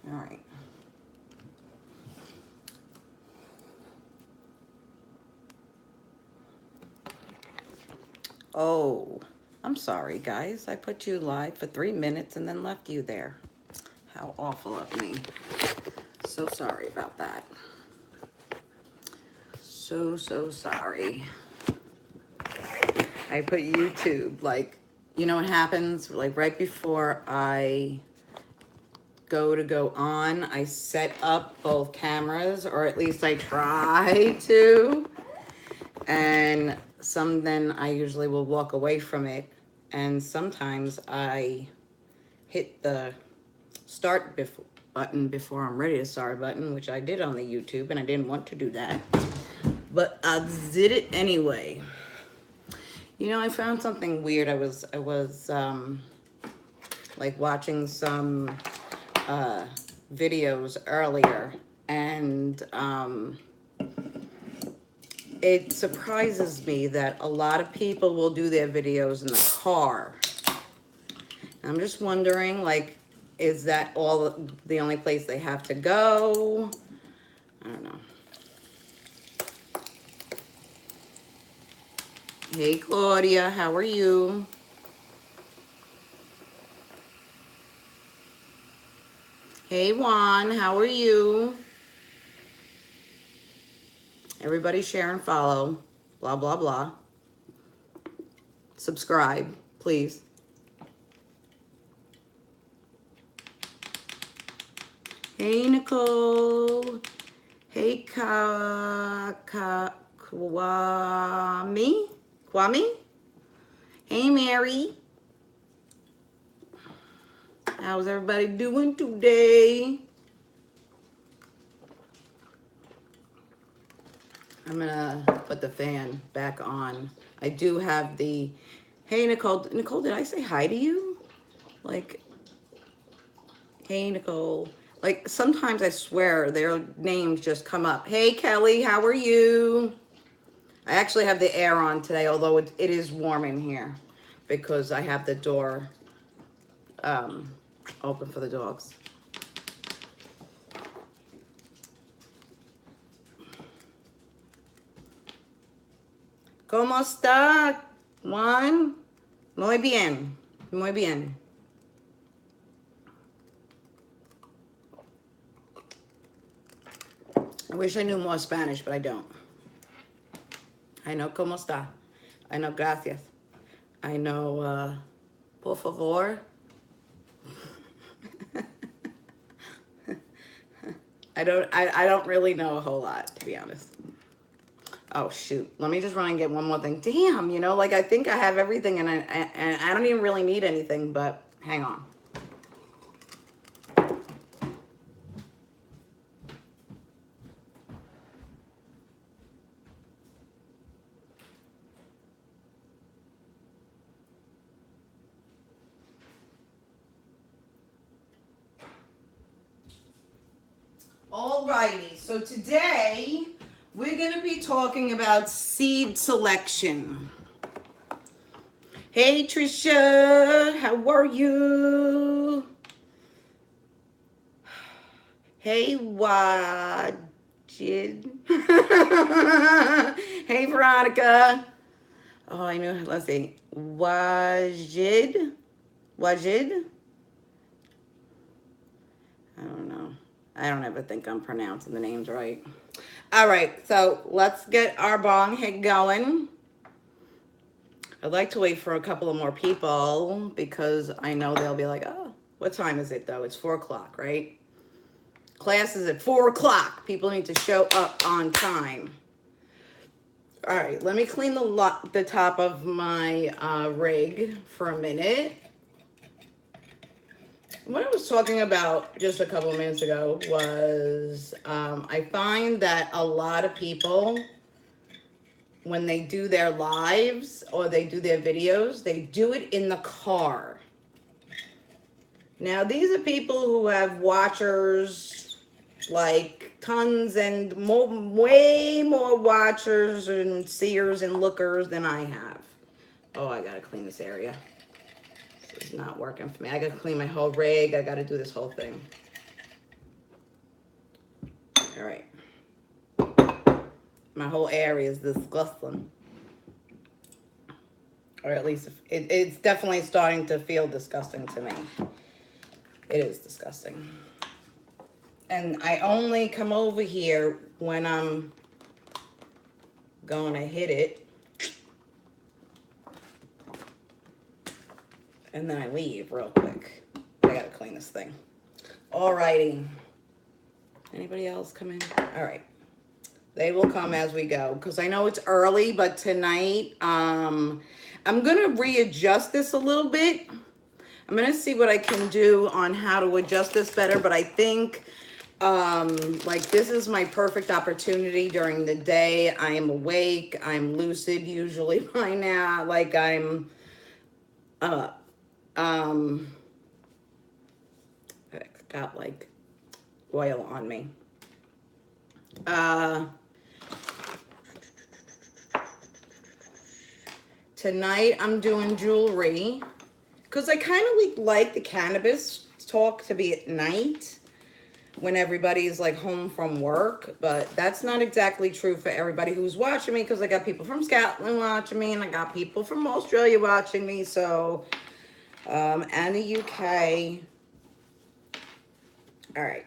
All right. Oh, I'm sorry, guys. I put you live for 3 minutes and then left you there. How awful of me. So sorry about that. So sorry. I put YouTube, like, you know what happens? Like, right before I go on, I set up both cameras, or at least I try to. And then I usually will walk away from it. And sometimes I hit the button before I'm ready to start button, which I did on the YouTube, and I didn't want to do that. But I did it anyway. You know, I found something weird. I was like watching some videos earlier, and it surprises me that a lot of people will do their videos in the car. I'm just wondering, like, is that all the only place they have to go? I don't know. Hey, Claudia, how are you? Hey, Juan, how are you? Everybody share and follow. Blah, blah, blah. Subscribe, please. Hey, Nicole. Hey, Kwame. Kwame. Hey, Mary. How's everybody doing today? I'm gonna put the fan back on. I do have the, hey, Nicole. Nicole, did I say hi to you? Like, hey, Nicole. Like, sometimes I swear their names just come up. Hey, Kelly, how are you? I actually have the air on today, although it is warm in here because I have the door open for the dogs. ¿Cómo está, Juan? Muy bien. Muy bien. I wish I knew more Spanish, but I don't. I know cómo está. I know gracias. I know por favor. I don't really know a whole lot, to be honest. Oh shoot. Let me just run and get one more thing. Damn, you know, like I think I have everything and I don't even really need anything, but hang on. Alrighty, so today we're going to be talking about seed selection. Hey Trisha, how are you? Hey Wajid. Hey Veronica. Oh, I know, let's see. Wajid? Wajid? I don't know. I don't ever think I'm pronouncing the names right. All right, so let's get our bong hit going. I'd like to wait for a couple of more people because I know they'll be like, oh, what time is it though? It's 4 o'clock, right? Class is at 4 o'clock. People need to show up on time. All right, let me clean the top of my rig for a minute. What I was talking about just a couple of minutes ago was I find that a lot of people, when they do their lives or they do their videos, they do it in the car. Now, these are people who have watchers, like tons and way more watchers and seers and lookers than I have. Oh, I gotta clean this area. This is not working for me. I gotta clean my whole rig. I gotta do this whole thing. My whole area is disgusting. Or at least it's definitely starting to feel disgusting to me. It is disgusting. And I only come over here when I'm going to hit it. And then I leave real quick. I gotta clean this thing. Alrighty. Anybody else come in? All right. They will come as we go. Because I know it's early, but tonight, I'm going to readjust this a little bit. I'm going to see what I can do on how to adjust this better. But I think, like, this is my perfect opportunity during the day. I am awake. I'm lucid usually by now. Like, I'm... I got like oil on me. Tonight I'm doing jewelry because I kind of like the cannabis talk to be at night when everybody's like home from work, but that's not exactly true for everybody who's watching me, because I got people from Scotland watching me and I got people from Australia watching me, so and the UK. All right.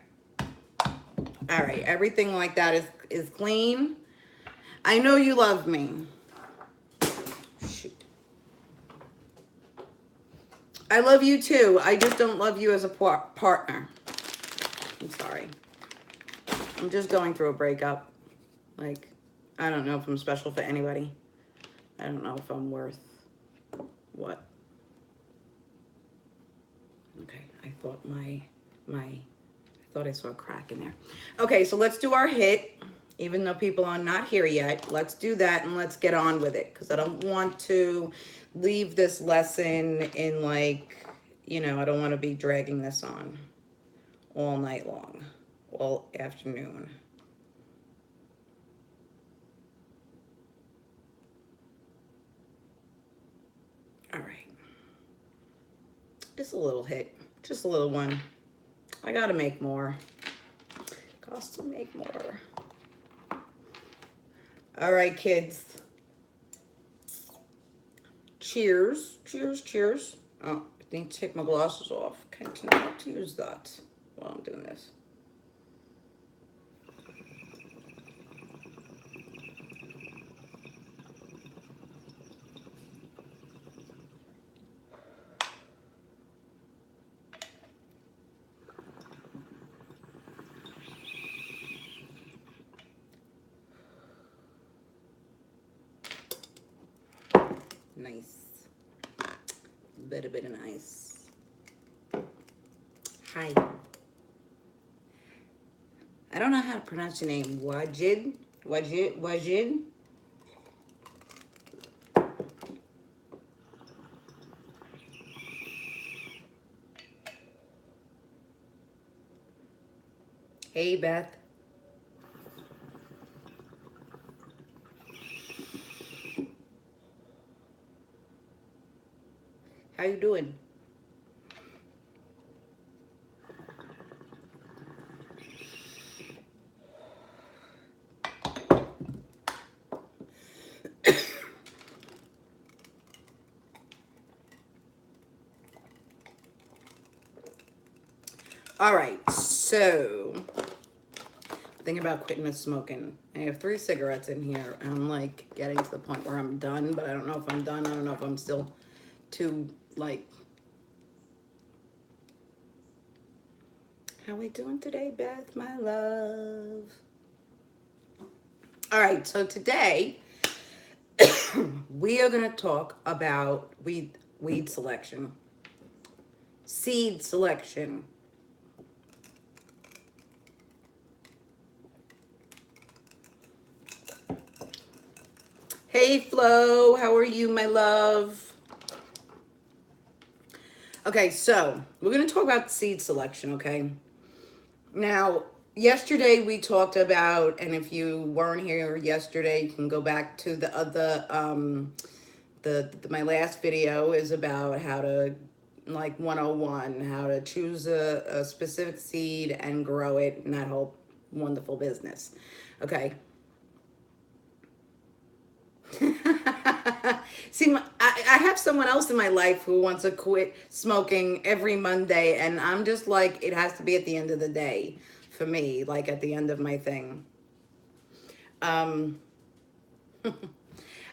All right. Everything like that is clean. I know you love me. Shoot. I love you too. I just don't love you as a partner. I'm sorry. I'm just going through a breakup. Like, I don't know if I'm special for anybody. I don't know if I'm worth what. Okay. I thought I thought I saw a crack in there. Okay, so let's do our hit. Even though people are not here yet, let's do that and let's get on with it. Because I don't want to leave this lesson in like, you know, I don't want to be dragging this on all night long, all afternoon. All right. Just a little hit. Just a little one. I got to make more. Cost to make more. All right, kids. Cheers. Cheers, cheers. Oh, I need to take my glasses off. Can't know how to use that while I'm doing this. Nice. Bit of nice. Hi. I don't know how to pronounce your name. Wajid? Wajid? Hey, Beth. How you doing? All right, so thinking about quitting the smoking. I have 3 cigarettes in here. And I'm like getting to the point where I'm done, but I don't know if I'm done. I don't know if I'm still too like. How we doing today, Beth, my love? All right, so today we are going to talk about weed selection, seed selection. Hey, Flo, how are you, my love? Okay, so we're going to talk about seed selection, okay? Now, yesterday we talked about, and if you weren't here yesterday, you can go back to the other, my last video is about how to, like 101, how to choose a specific seed and grow it, and that whole wonderful business. Okay. See, I have someone else in my life who wants to quit smoking every Monday, and I'm just like, it has to be at the end of the day for me, like at the end of my thing. Um,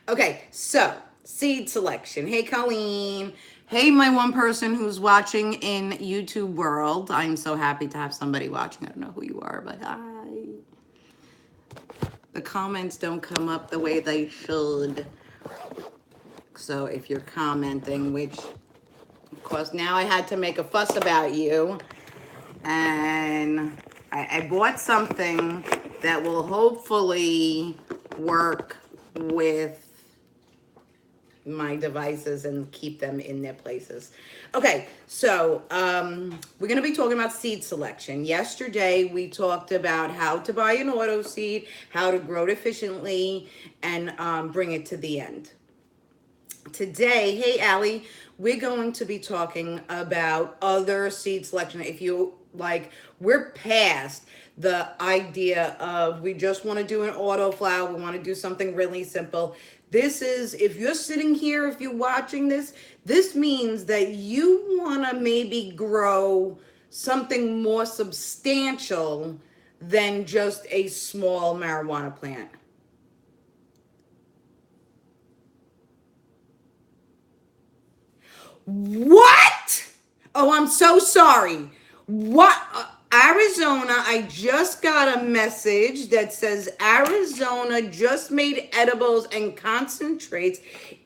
okay, so seed selection. Hey, Colleen. Hey, my one person who's watching in YouTube world. I'm so happy to have somebody watching. I don't know who you are, but the comments don't come up the way they should. So if you're commenting, which of course now I had to make a fuss about you, and I bought something that will hopefully work with my devices and keep them in their places. Okay, so we're going to be talking about seed selection. Yesterday we talked about how to buy an auto seed, how to grow it efficiently, and bring it to the end. Today, hey Allie, we're going to be talking about other seed selection. If you like, we're past the idea of we just want to do an auto flower, we want to do something really simple. This is, if you're sitting here, if you're watching this, this means that you want to maybe grow something more substantial than just a small marijuana plant. What? Oh, I'm so sorry. What? Arizona, I just got a message that says Arizona just made edibles and concentrates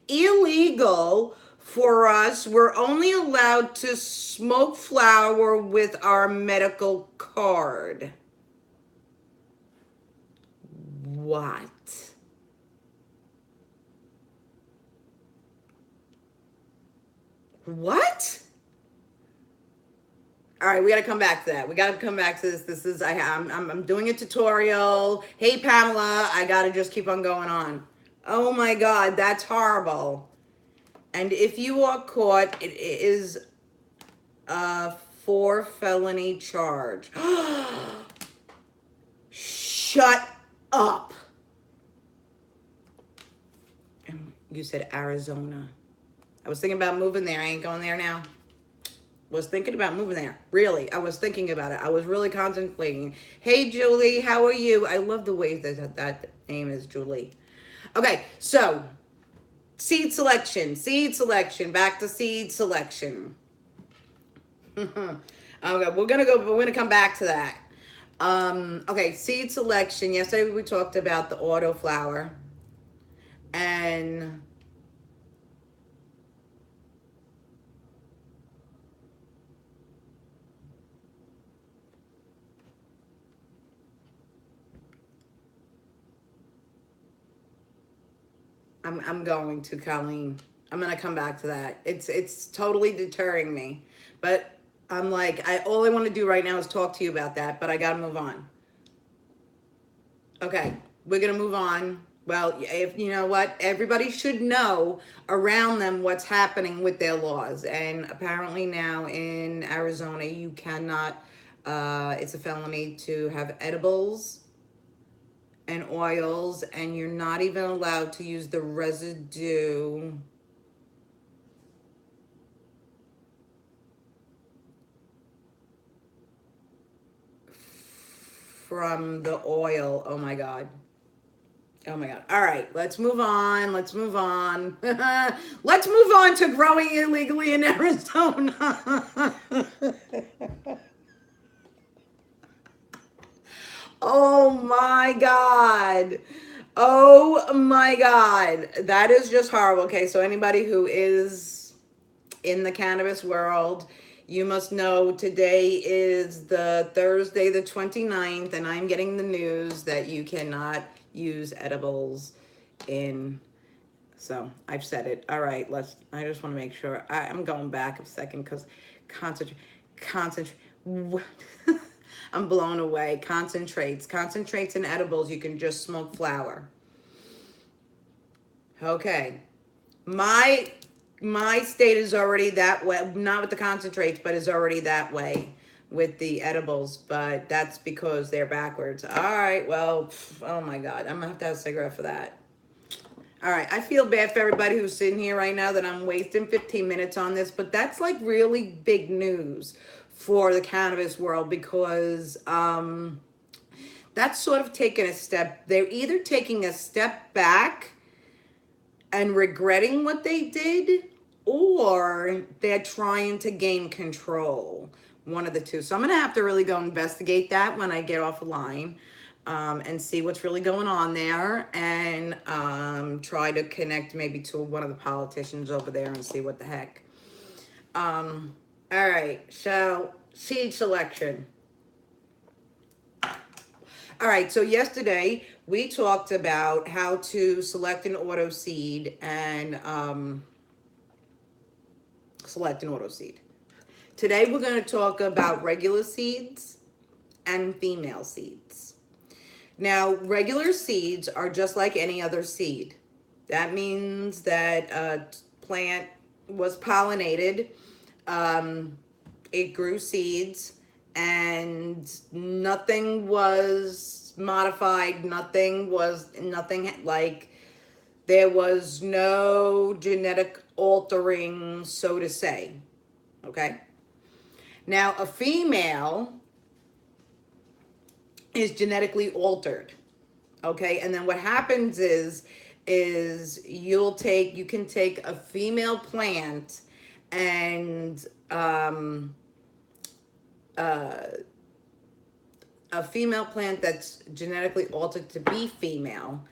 illegal for us. We're only allowed to smoke flower with our medical card. What? What? All right, we got to come back to that. We got to come back to this. This is I'm doing a tutorial. Hey Pamela, I got to just keep on going on. Oh my God, that's horrible. And if you are caught, it is a 4 felony charge. Shut up. You said Arizona. I was thinking about moving there. I ain't going there now. Was thinking about moving there. Really, I was thinking about it. I was really contemplating. Hey, Julie, how are you? I love the way that name is Julie. Okay, so seed selection. Back to seed selection. Okay, we're gonna come back to that. Okay, seed selection. Yesterday we talked about the auto flower, and I'm going to, Colleen. I'm gonna come back to that. It's totally deterring me, but I'm like, all I want to do right now is talk to you about that. But I gotta move on. Okay, we're gonna move on. Well, if you know what, everybody should know around them what's happening with their laws, and apparently now in Arizona you cannot. It's a felony to have edibles and oils, and you're not even allowed to use the residue from the oil. Oh my God. Oh my God. All right, let's move on. Let's move on. Let's move on to growing illegally in Arizona. Oh my God. Oh my God. That is just horrible. Okay, so anybody who is in the cannabis world, you must know today is the Thursday the 29th, and I'm getting the news that you cannot use edibles in. So I've said it. All right, I just want to make sure. I'm going back a second because concentrate. I'm blown away. Concentrates and edibles. You can just smoke flower. Okay, my state is already that way. Not with the concentrates, but is already that way with the edibles. But that's because they're backwards. All right. Well, oh my God, I'm gonna have to have a cigarette for that. All right, I feel bad for everybody who's sitting here right now that I'm wasting 15 minutes on this, but that's like really big news for the cannabis world because that's sort of taking a step. They're either taking a step back and regretting what they did, or they're trying to gain control. One of the two. So I'm going to have to really go investigate that when I get off the line, and see what's really going on there, and try to connect maybe to one of the politicians over there and see what the heck. All right. So seed selection. All right, so yesterday we talked about how to select an auto seed and select an auto seed. Today we're going to talk about regular seeds and female seeds. Now, regular seeds are just like any other seed. That means that a plant was pollinated, it grew seeds, and nothing was modified, nothing like, there was no genetic altering, so to say. Okay? Now, a female is genetically altered. Okay? And then what happens is you can take a female plant and a female plant that's genetically altered to be female,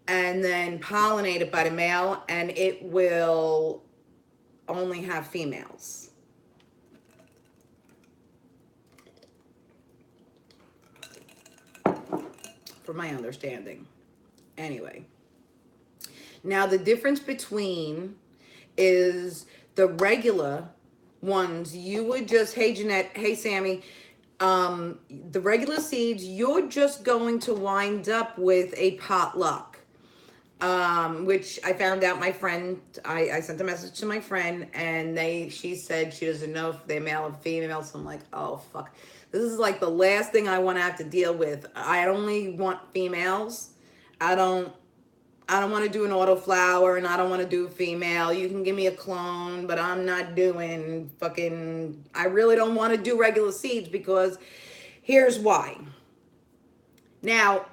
and then pollinate it by the male, and it will only have females. From my understanding. Anyway. Now the difference between is the regular ones, you would just, hey Jeanette, hey Sammy, the regular seeds, you're just going to wind up with a potluck. Which I found out, my friend, I sent a message to my friend, and she said she doesn't know if they're male or female. So I'm like, oh fuck, this is like the last thing I want to have to deal with. I only want females. I don't want to do an autoflower, and I don't want to do a female. You can give me a clone, but I'm not doing fucking, I really don't want to do regular seeds, because here's why. Now,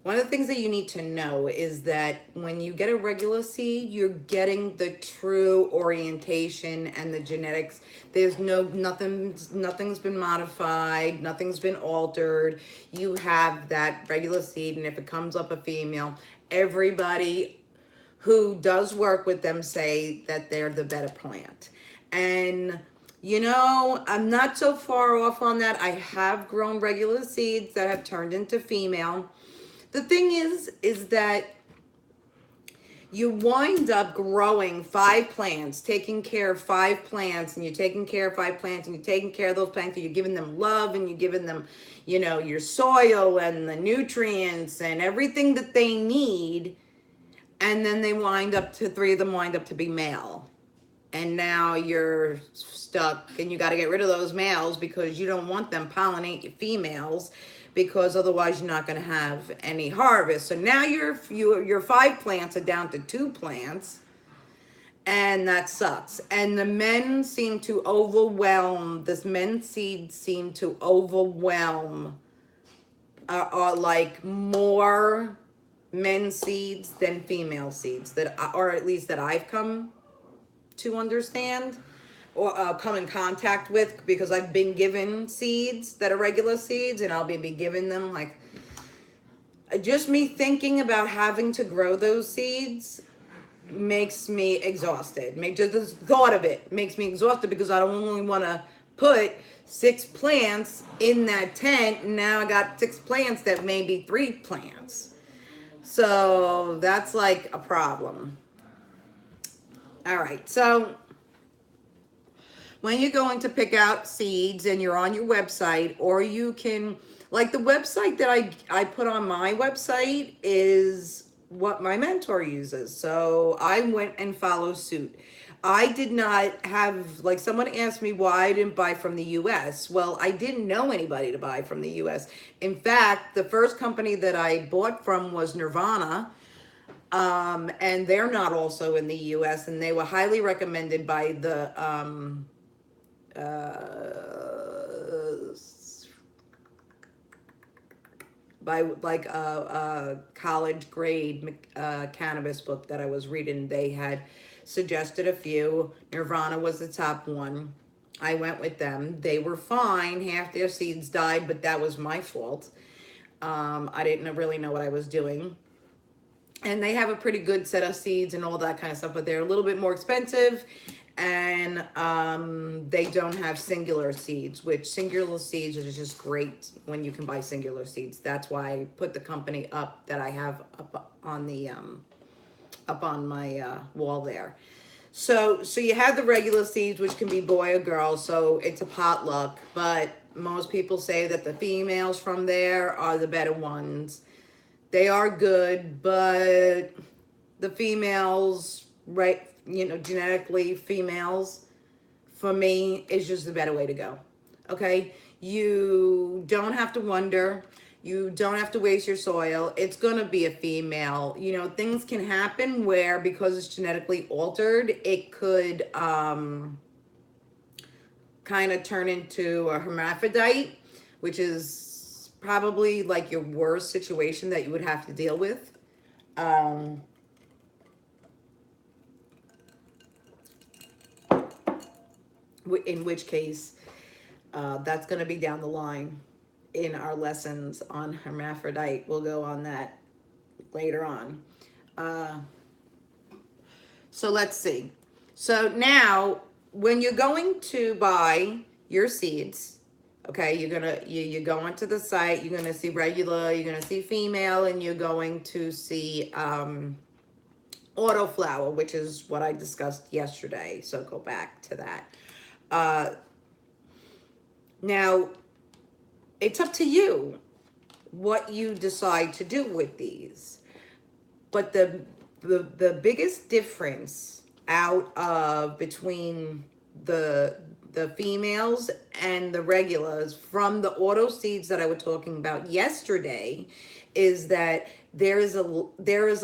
one of the things that you need to know is that when you get a regular seed, you're getting the true orientation and the genetics. There's nothing's been modified, nothing's been altered. You have that regular seed, and if it comes up a female, everybody who does work with them say that they're the better plant. And you know, I'm not so far off on that. I have grown regular seeds that have turned into female. The thing is that you wind up growing 5 plants, taking care of 5 plants, and you're taking care of 5 plants, and you're taking care of those plants, and you're giving them love, and you're giving them, you know, your soil and the nutrients and everything that they need. And then 3 of them wind up to be male. And now you're stuck, and you got to get rid of those males because you don't want them pollinate your females, because otherwise you're not going to have any harvest. So now your 5 plants are down to 2 plants, and that sucks. And the men seem to overwhelm, this men's seeds seem to overwhelm, are like more men's seeds than female seeds, or at least that I've come to understand or come in contact with, because I've been given seeds that are regular seeds, and I'll be giving them, like, just me thinking about having to grow those seeds makes me exhausted. Just the thought of it makes me exhausted, because I don't only want to put 6 plants in that tent, and now I got 6 plants that may be 3 plants. So that's like a problem. All right, so when you're going to pick out seeds and you're on your website, or you can, like, the website that I put on my website is what my mentor uses. So I went and followed suit. I did not have, like, someone asked me why I didn't buy from the US. Well, I didn't know anybody to buy from the US. In fact, the first company that I bought from was Nirvana, And they're not also in the US, and they were highly recommended by the uh, by like a college grade cannabis book that I was reading. They had suggested a few. Nirvana was the top one. I went with them. They were fine. Half their seeds died, but that was my fault. I didn't really know what I was doing. And they have a pretty good set of seeds and all that kind of stuff, but they're a little bit more expensive, and they don't have singular seeds, which singular seeds is just great when you can buy singular seeds. That's why I put the company up that I have up on the up on my wall there. So you have the regular seeds, which can be boy or girl, so it's a potluck, but most people say that the females from there are the better ones. They are good, but the females, right, genetically females, for me, is just the better way to go. Okay? You don't have to wonder. You don't have to waste your soil. It's going to be a female. Things can happen where, because it's genetically altered, it could kind of turn into a hermaphrodite, which is probably like your worst situation that you would have to deal with. In which case, that's going to be down the line in our lessons on hermaphrodite. We'll go on that later on. So let's see. So now, when you're going to buy your seeds, okay, you go onto the site, you're gonna see regular, you're gonna see female, and you're going to see autoflower, which is what I discussed yesterday. So go back to that. Now, it's up to you what you decide to do with these. But the biggest difference out of between the females and the regulars from the auto seeds that I was talking about yesterday is that there is a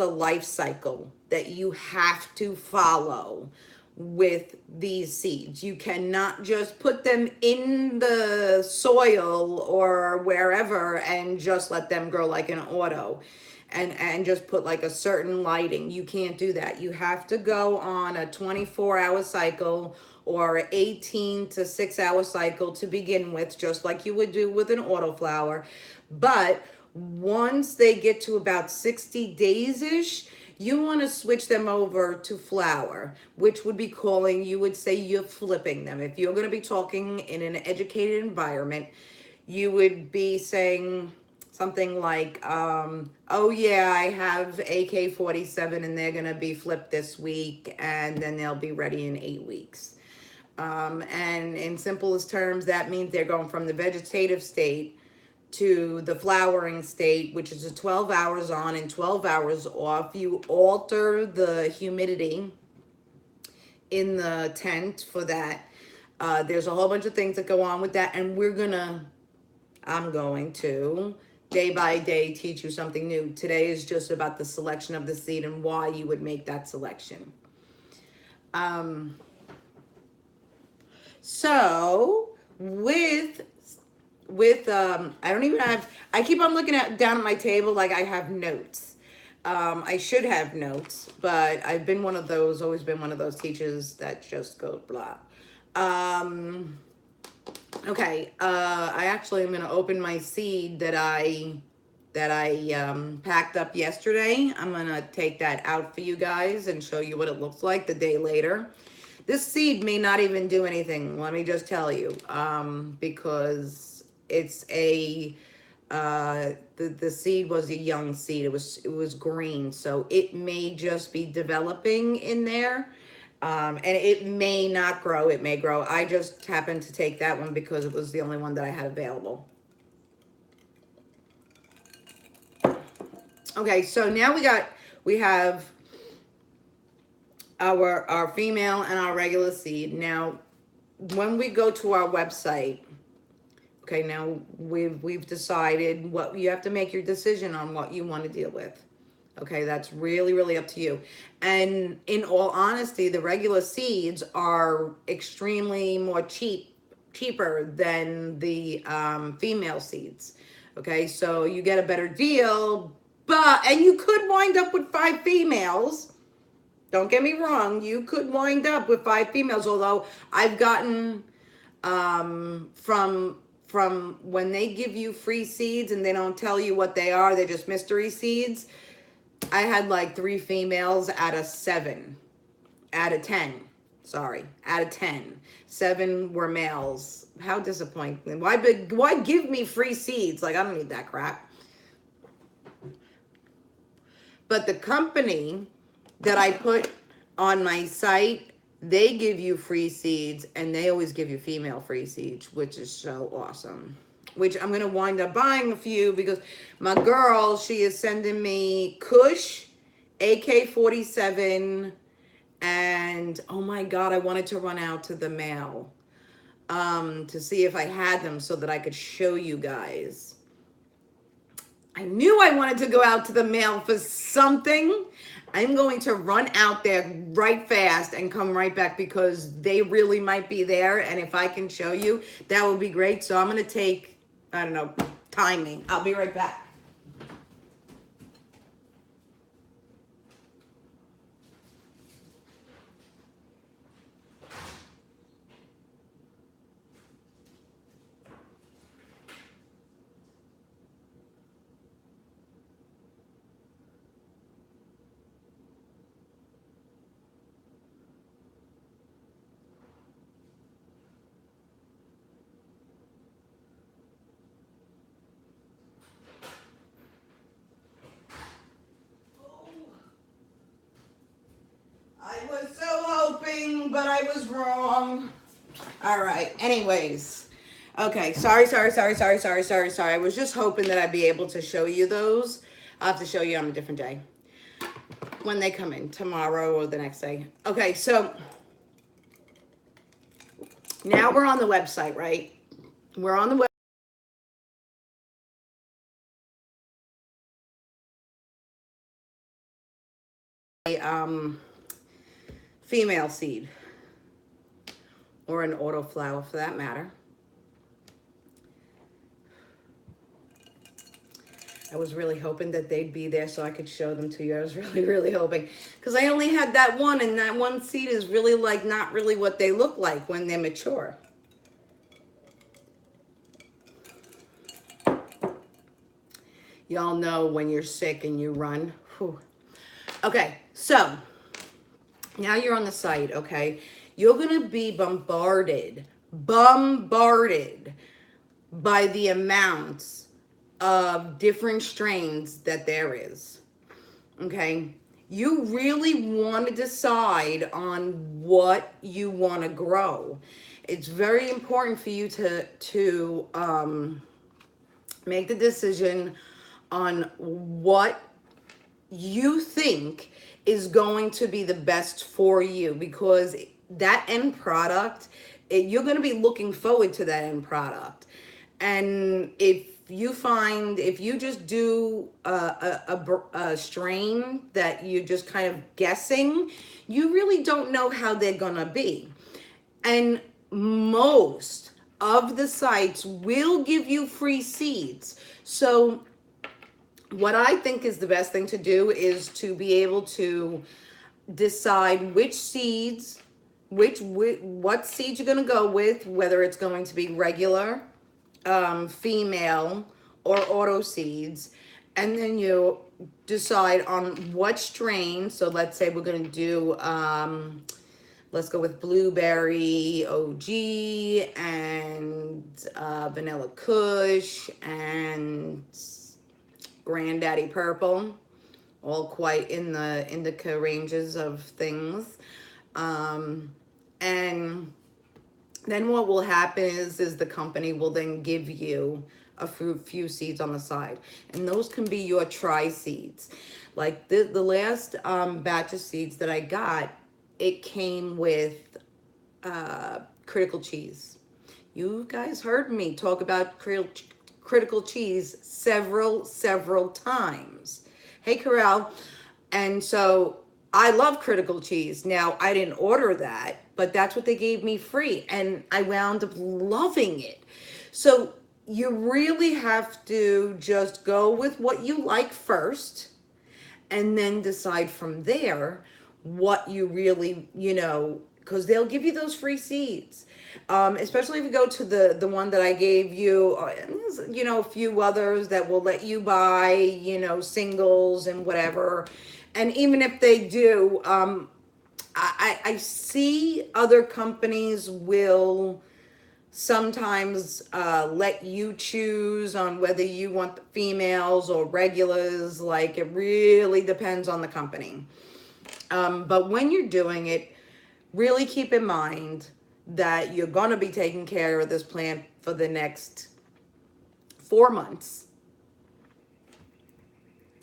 life cycle that you have to follow with these seeds. You cannot just put them in the soil or wherever and just let them grow like an auto and just put like a certain lighting. You can't do that. You have to go on a 24-hour cycle or 18 to 6-hour cycle to begin with, just like you would do with an autoflower. But once they get to about 60 days-ish, you want to switch them over to flower, which would be calling, you would say you're flipping them. If you're going to be talking in an educated environment, you would be saying something like, oh yeah, I have AK-47 and they're going to be flipped this week, and then they'll be ready in 8 weeks. And in simplest terms, that means they're going from the vegetative state to the flowering state, which is a 12 hours on and 12 hours off. You alter the humidity in the tent for that. There's a whole bunch of things that go on with that, and I'm going to day by day teach you something new. Today is just about the selection of the seed and why you would make that selection. So with I don't even have, I keep on looking down at my table like I have notes. I should have notes, but I've been always been one of those teachers that just goes blah. Okay, I actually am going to open my seed that I packed up yesterday. I'm going to take that out for you guys and show you what it looks like the day later. This seed may not even do anything, let me just tell you, because it's the seed was a young seed. It was green, so it may just be developing in there. And it may not grow, it may grow. I just happened to take that one because it was the only one that I had available. Okay, so now we have our female and our regular seed. Now, when we go to our website, okay, now we've decided what you have to make your decision on what you want to deal with. Okay, that's really, really up to you. And in all honesty, the regular seeds are extremely more cheaper than the female seeds. Okay, so you get a better deal, and you could wind up with five females. Don't get me wrong, you could wind up with five females, although I've gotten from when they give you free seeds and they don't tell you what they are, they're just mystery seeds. I had like three females out of seven, out of 10. Sorry, out of 10. Seven were males. How disappointing. Why give me free seeds? Like, I don't need that crap. But the company that I put on my site, they give you free seeds, and they always give you female free seeds, which is so awesome. Which I'm going to wind up buying a few because my girl, she is sending me Kush, AK-47, and oh my God, I wanted to run out to the mail to see if I had them so that I could show you guys. I knew I wanted to go out to the mail for something. I'm going to run out there right fast and come right back because they really might be there. And if I can show you, that would be great. So I'm going to take, I don't know, timing. I'll be right back. I was so hoping, but I was wrong. All right. Anyways. Okay. Sorry. I was just hoping that I'd be able to show you those. I'll have to show you on a different day when they come in, tomorrow or the next day. Okay. So now we're on the website, right? We're on the website. Female seed or an autoflower for that matter. I was really hoping that they'd be there so I could show them to you. I was really, really hoping because I only had that one, and that one seed is really like not really what they look like when they're mature. Y'all know when you're sick and you run. Whew. Okay, so now you're on the site, okay? You're going to be bombarded by the amounts of different strains that there is, okay? You really want to decide on what you want to grow. It's very important for you to make the decision on what you think is going to be the best for you, because that end product, you're going to be looking forward to that end product. And if you just do a strain that you're just kind of guessing, you really don't know how they're going to be. And most of the sites will give you free seeds. So what I think is the best thing to do is to be able to decide which seeds, what seeds you're going to go with, whether it's going to be regular, female, or auto seeds. And then you decide on what strain. So let's say we're going to do, let's go with blueberry OG and vanilla Kush and Granddaddy Purple, all quite in the indica ranges of things. And then what will happen is the company will then give you a few seeds on the side, and those can be your try seeds. Like the last batch of seeds that I got, it came with critical cheese. You guys heard me talk about critical cheese several times. Hey, Carell. And so I love critical cheese. Now, I didn't order that, but that's what they gave me free. And I wound up loving it. So you really have to just go with what you like first and then decide from there what you really, because they'll give you those free seeds. Especially if you go to the one that I gave you, a few others that will let you buy, singles and whatever. And even if they do, I see other companies will sometimes let you choose on whether you want the females or regulars. Like, it really depends on the company. But when you're doing it, really keep in mind that you're going to be taking care of this plant for the next 4 months.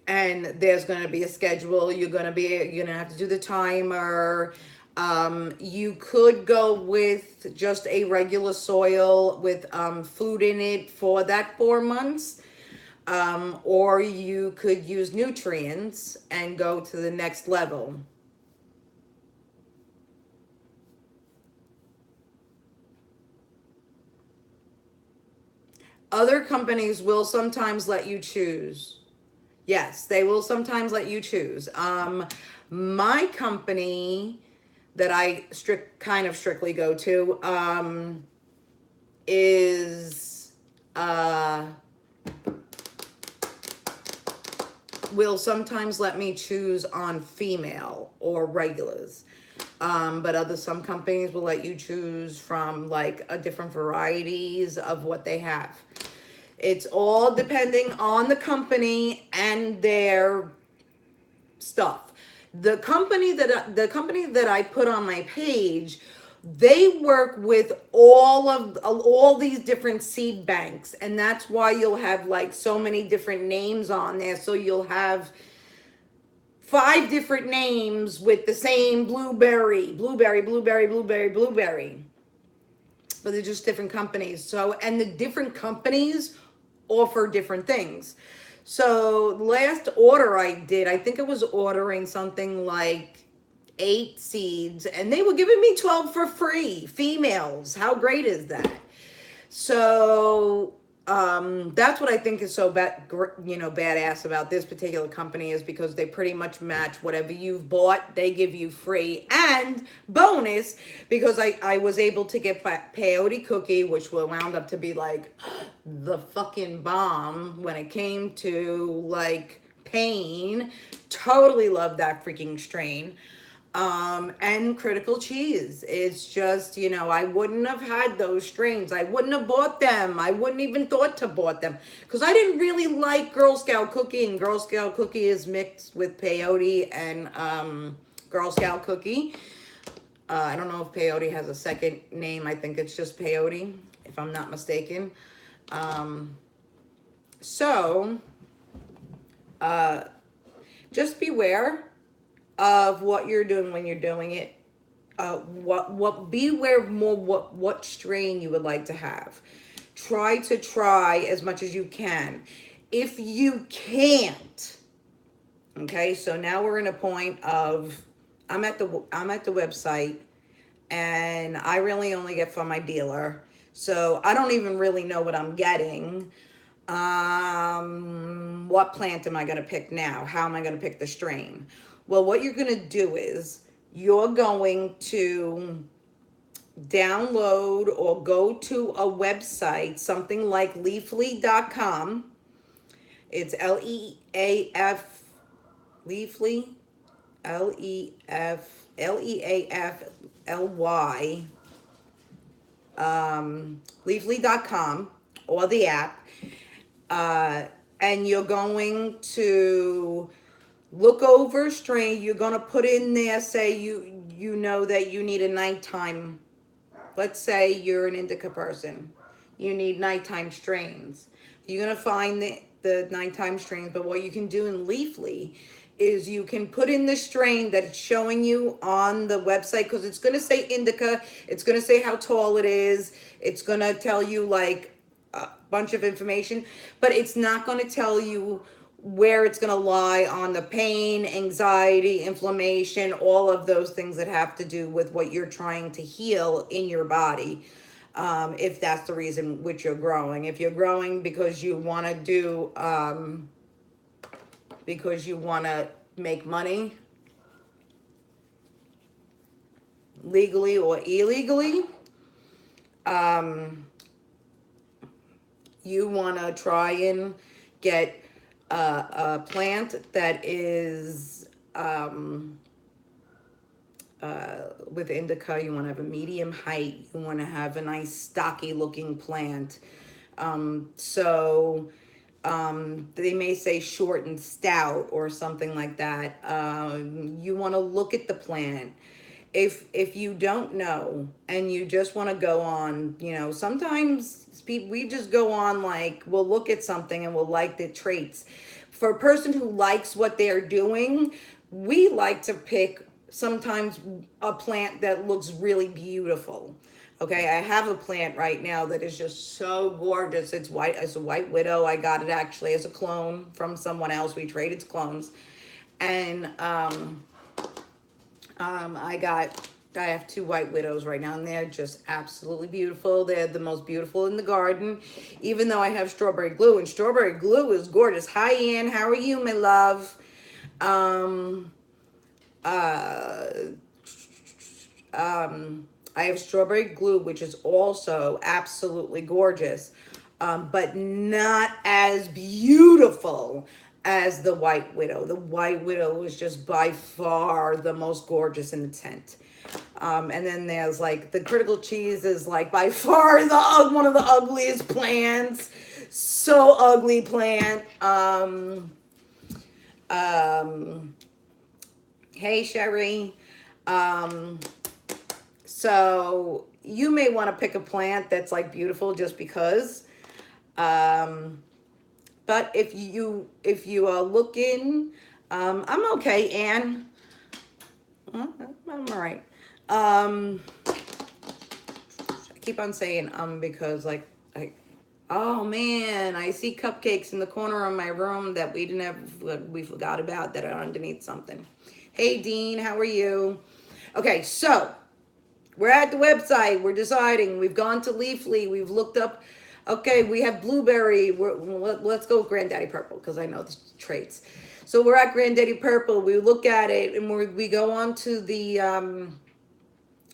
And there's going to be a schedule. You're going to have to do the timer. You could go with just a regular soil with food in it for that 4 months. Or you could use nutrients and go to the next level. Other companies will sometimes let you choose. Yes, they will sometimes let you choose. My company that I kind of strictly go to is will sometimes let me choose on female or regulars. But some companies will let you choose from like a different varieties of what they have. It's all depending on the company and their stuff. The company that I put on my page, they work with all these different seed banks, and that's why you'll have like so many different names on there. So you'll have 5 different names with the same blueberry, but they're just different companies. So, and the different companies offer different things. So last order I did, I think I was ordering something like 8 seeds, and they were giving me 12 for free, females. How great is that? So that's what I think is so badass about this particular company, is because they pretty much match whatever you've bought. They give you free, and bonus, because I was able to get peyote cookie, which will wound up to be like the fucking bomb when it came to like pain. Totally love that freaking strain. And critical cheese. It's just, I wouldn't have had those strains. I wouldn't have bought them. I wouldn't even thought to bought them because I didn't really like Girl Scout cookie, and Girl Scout cookie is mixed with peyote and Girl Scout cookie. I don't know if peyote has a second name. I think it's just peyote, if I'm not mistaken. So just beware of what you're doing when you're doing it. Beware more what strain you would like to have. Try as much as you can. If you can't, okay, so now we're in a point of I'm at the website, and I really only get from my dealer. So I don't even really know what I'm getting. What plant am I going to pick now? How am I going to pick the strain? Well, what you're going to do is you're going to download or go to a website, something like leafly.com. It's Leafly, Leafly, leafly.com, or the app. And you're going to look over strain. You're going to put in there, say you know that you need a nighttime. Let's say you're an indica person. You need nighttime strains. You're going to find the nighttime strains. But what you can do in Leafly is you can put in the strain that it's showing you on the website, because it's going to say indica. It's going to say how tall it is. It's going to tell you like a bunch of information, but it's not going to tell you where it's going to lie on the pain, anxiety, inflammation, all of those things that have to do with what you're trying to heal in your body. If that's the reason which you're growing. If you're growing because you want to do, because you want to make money legally or illegally, you want to try and get a plant that is with indica. You want to have a medium height. You want to have a nice stocky looking plant. So they may say short and stout or something like that. You want to look at the plant. If you don't know and you just want to go on, sometimes we just go on, like, we'll look at something and we'll like the traits. For a person who likes what they're doing, we like to pick sometimes a plant that looks really beautiful. Okay, I have a plant right now that is just so gorgeous. It's white. It's a white widow. I got it actually as a clone from someone else. We traded clones, and I have two white widows right now, and they're just absolutely beautiful. They're the most beautiful in the garden, even though I have strawberry glue, and strawberry glue is gorgeous. Hi, Ann. How are you, my love? Um, uh, I have strawberry glue, which is also absolutely gorgeous, but not as beautiful as the White Widow. The White Widow is just by far the most gorgeous in the tent. And then there's like the critical cheese is like by far one of the ugliest plants. So ugly plant. Hey Sherry. So you may want to pick a plant that's like beautiful just because. But if you are looking, I'm okay, Anne. I'm all right. I keep on saying because like oh man, I see cupcakes in the corner of my room that we forgot about that are underneath something. Hey Dean, how are you? Okay, so we're at the website. We're deciding. We've gone to Leafly. We've looked up. Okay, we have blueberry. Let's go with Granddaddy Purple because I know the traits. So we're at Granddaddy Purple. We look at it and we go on to the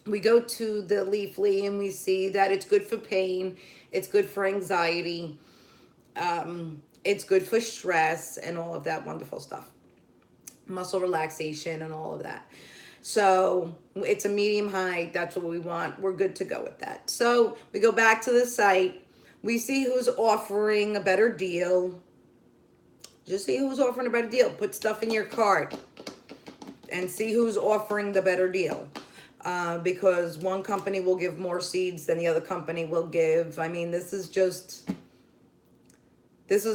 we go to the Leafly and we see that it's good for pain. It's good for anxiety. It's good for stress and all of that wonderful stuff. Muscle relaxation and all of that. So it's a medium height. That's what we want. We're good to go with that. So we go back to the site. We see who's offering a better deal. Just see who's offering a better deal. Put stuff in your cart and see who's offering the better deal. Because one company will give more seeds than the other company will give. I mean, this is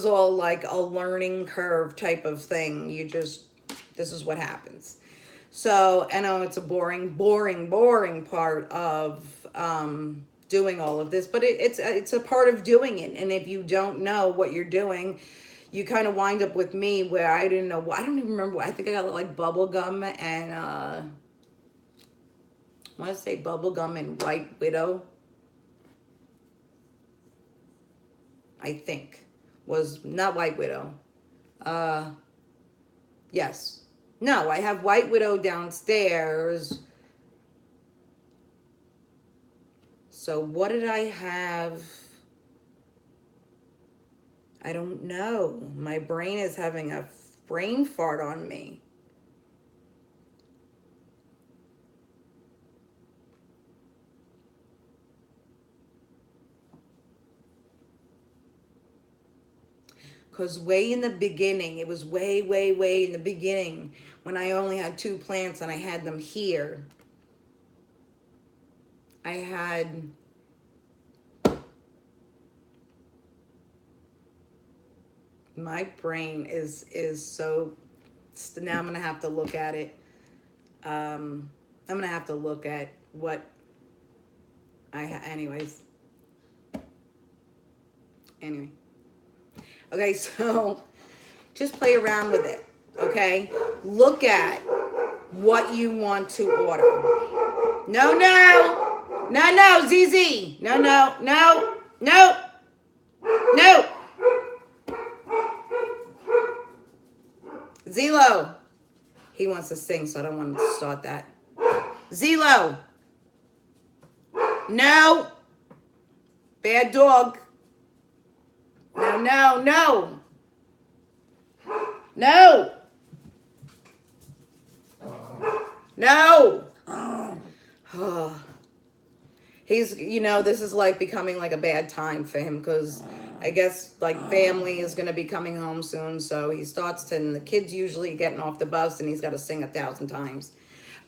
all like a learning curve type of thing. This is what happens. So I know it's a boring part of doing all of this, but it's a part of doing it. And if you don't know what you're doing, you kind of wind up with me where I didn't know. I don't even remember. I think I got like bubble gum and I want to say bubble gum and White Widow. I think was not White Widow. Yes. No, I have White Widow downstairs. So what did I have? I don't know. My brain is having a brain fart on me. Because way in the beginning, it was way in the beginning when I only had 2 plants and I had them here. I had my brain is so now I'm gonna have to look at it. I'm gonna have to look at what anyways. Anyway. Okay, so Just play around with it, okay? Look at what you want to order. No, no. No, no, ZZ. No, no, no, no, no. Zelo. He wants to sing, so I don't want to start that. Zelo. No. Bad dog. No, no, no. No. No. Oh. He's, this is like becoming like a bad time for him because I guess like family is going to be coming home soon. So he starts to, and the kids usually getting off the bus and he's got to sing 1,000 times.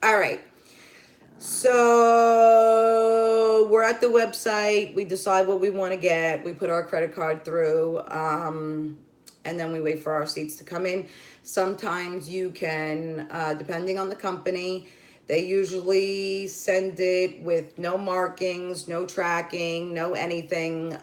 All right. So we're at the website. We decide what we want to get. We put our credit card through, and then we wait for our seats to come in. Sometimes you can, depending on the company, they usually send it with no markings, no tracking, no anything.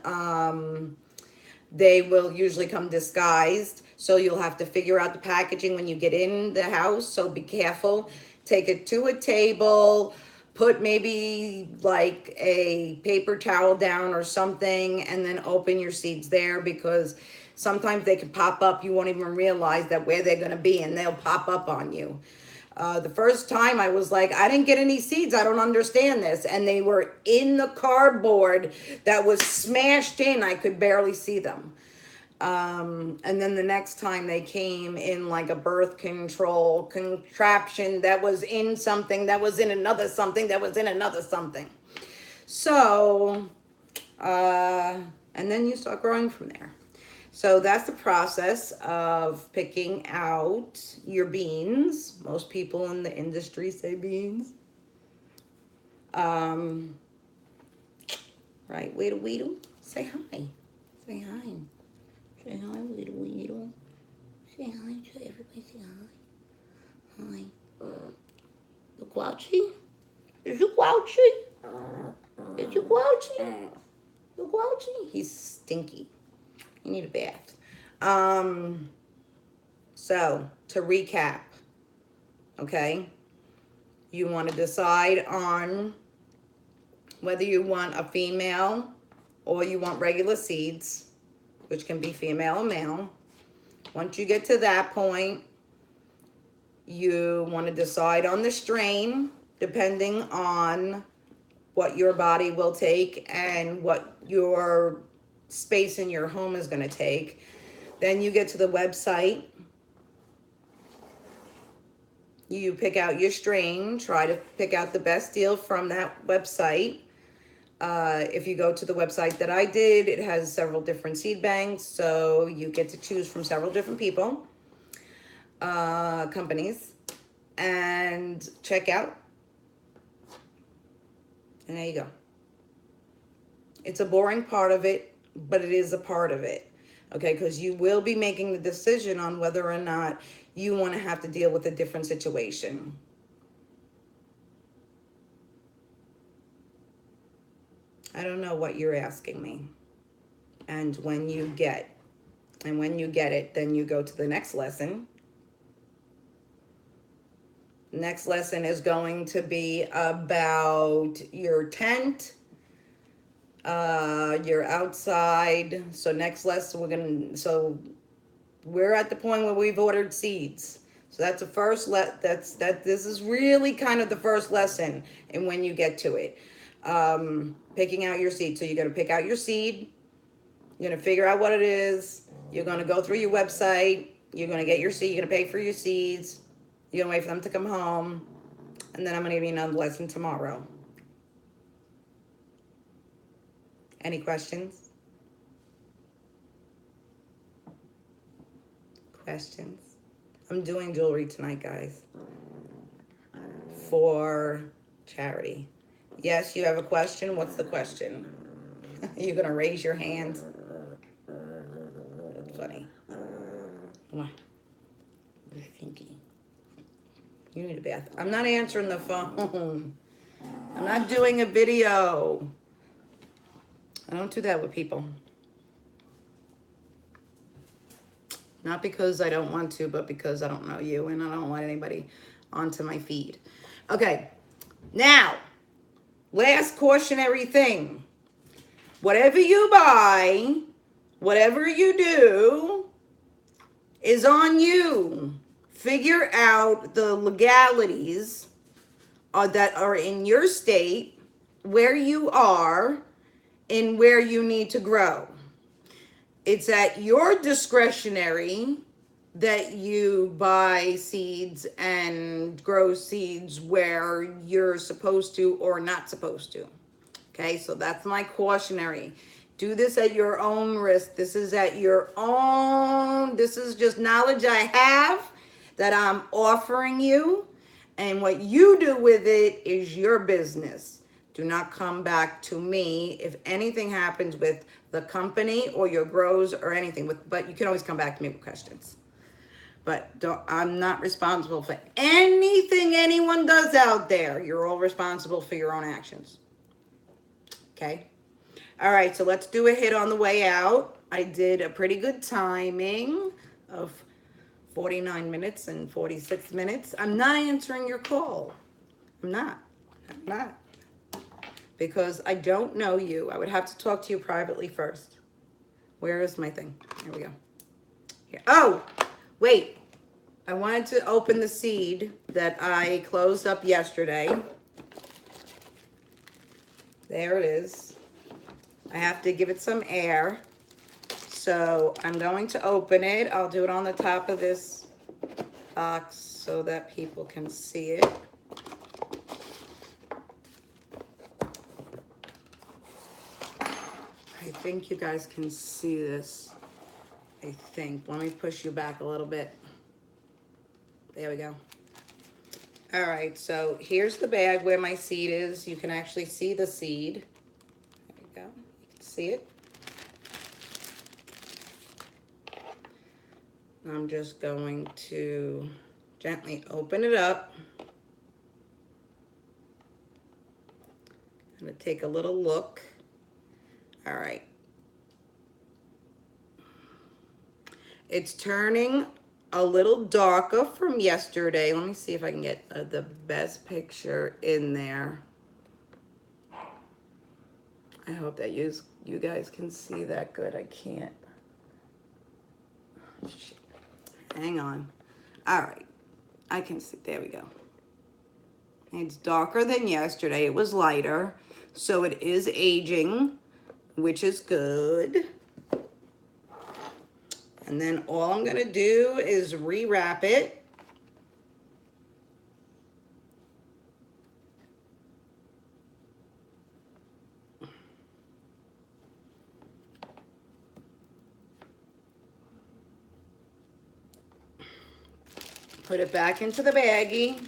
They will usually come disguised, so you'll have to figure out the packaging when you get in the house, so be careful. Take it to a table, put maybe like a paper towel down or something, and then open your seeds there because sometimes they can pop up. You won't even realize that where they're going to be, and they'll pop up on you. The first time I was like, I didn't get any seeds. I don't understand this. And they were in the cardboard that was smashed in. I could barely see them. And then the next time they came in like a birth control contraption that was in something, that was in another something, that was in another something. So, and then you start growing from there. So that's the process of picking out your beans. Most people in the industry say beans. Right, Weedle Weedle, say hi. Say hi. Say hi, Weedle Weedle. Say hi to everybody, say hi. Hi. You grouchy? Is you grouchy? Is you grouchy? You grouchy? He's stinky. You need a bath. So to recap, okay, you want to decide on whether you want a female or you want regular seeds, which can be female or male. Once you get to that point, you want to decide on the strain depending on what your body will take and what your space in your home is going to take. Then you get to the website. You pick out your strain, try to pick out the best deal from that website. If you go to the website that I did, it has several different seed banks, so you get to choose from several different people, companies, and check out. And there you go. It's a boring part of it, but it is a part of it, okay? Because you will be making the decision on whether or not you want to have to deal with a different situation. I don't know what you're asking me. And when you get it, then you go to the next lesson. Next lesson is going to be about your tent, your outside. So next lesson we're at the point where we've ordered seeds. So that's the first this is really kind of the first lesson in when you get to it. Picking out your seed. So you're going to pick out your seed. You're going to figure out what it is. You're going to go through your website. You're going to get your seed. You're going to pay for your seeds. You're going to wait for them to come home. And then I'm going to give you another lesson tomorrow. Any questions? Questions? I'm doing jewelry tonight, guys, for charity. Yes, you have a question? What's the question? You're going to raise your hand? That's funny. Come on. You're stinky. You need a bath. I'm not answering the phone. I'm not doing a video. I don't do that with people. Not because I don't want to, but because I don't know you and I don't want anybody onto my feed. Okay, now, last cautionary thing. Whatever you buy, whatever you do, is on you. Figure out the legalities that are in your state, where you are, and where you need to grow. It's at your discretionary that you buy seeds and grow seeds where you're supposed to or not supposed to. Okay, so that's my cautionary. Do this at your own risk. This is at your own, this is just knowledge I have that I'm offering you. And what you do with it is your business. Do not come back to me if anything happens with the company or your grows or anything. But you can always come back to me with questions. But I'm not responsible for anything anyone does out there. You're all responsible for your own actions. Okay? All right, so let's do a hit on the way out. I did a pretty good timing of 49 minutes and 46 minutes. I'm not answering your call. I'm not. Because I don't know you. I would have to talk to you privately first. Where is my thing? Here we go. Here. Oh, wait. I wanted to open the seed that I closed up yesterday. There it is. I have to give it some air. So I'm going to open it. I'll do it on the top of this box so that people can see it. I think you guys can see this. I think. Let me push you back a little bit. There we go. All right, so here's the bag where my seed is. You can actually see the seed. There we go. You can see it. I'm just going to gently open it up. I'm going to take a little look. All right. It's turning a little darker from yesterday. Let me see if I can get the best picture in there. I hope that you guys can see that good. I can't. Shit. Hang on. All right. I can see. There we go. It's darker than yesterday. It was lighter. So it is aging, which is good. And then all I'm going to do is rewrap it. Put it back into the baggie.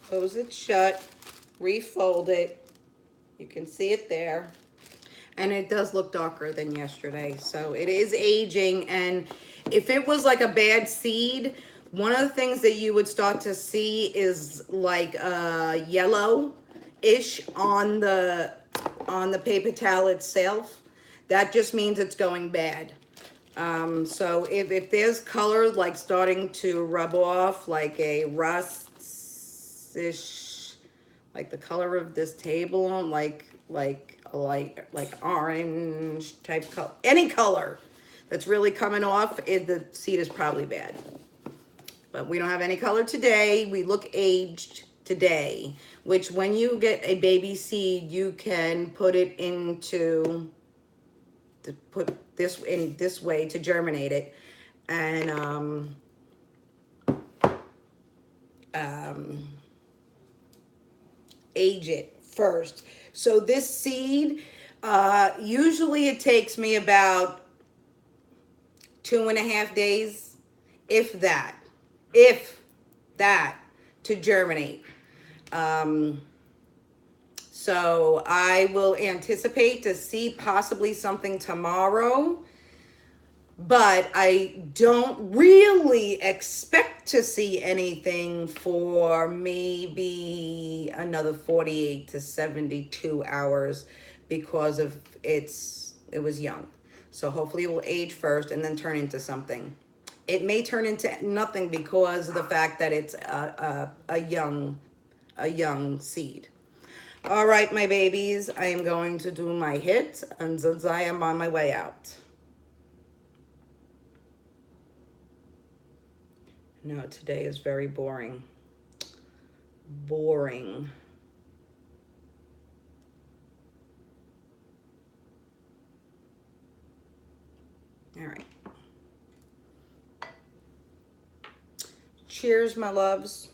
Close it shut. Refold it. You can see it there. And it does look darker than yesterday. So it is aging. And if it was like a bad seed, one of the things that you would start to see is like yellow-ish on the paper towel itself. That just means it's going bad. So if there's color like starting to rub off, like a rust-ish, like the color of this table, like orange type color, any color that's really coming off, the seed is probably bad. But we don't have any color today. We look aged today, which when you get a baby seed, you can put it into, to put this in this way to germinate it. And age it first. So this seed, usually it takes me about 2.5 days, if that, to germinate. So I will anticipate to see possibly something tomorrow. But I don't really expect to see anything for maybe another 48 to 72 hours because of it was young. So hopefully it will age first and then turn into something. It may turn into nothing because of the fact that it's a young seed. All right, my babies, I am going to do my hit, and since I am on my way out. No, today is very boring. Boring. All right. Cheers, my loves.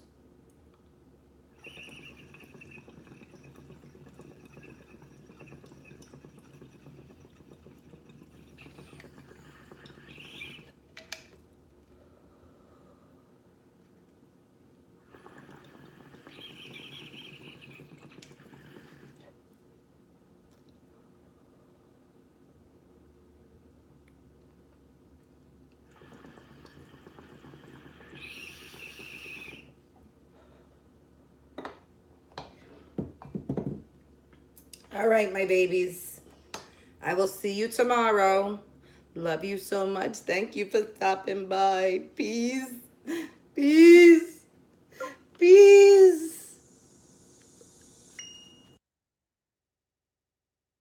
All right, my babies. I will see you tomorrow. Love you so much. Thank you for stopping by. Peace. Peace. Peace.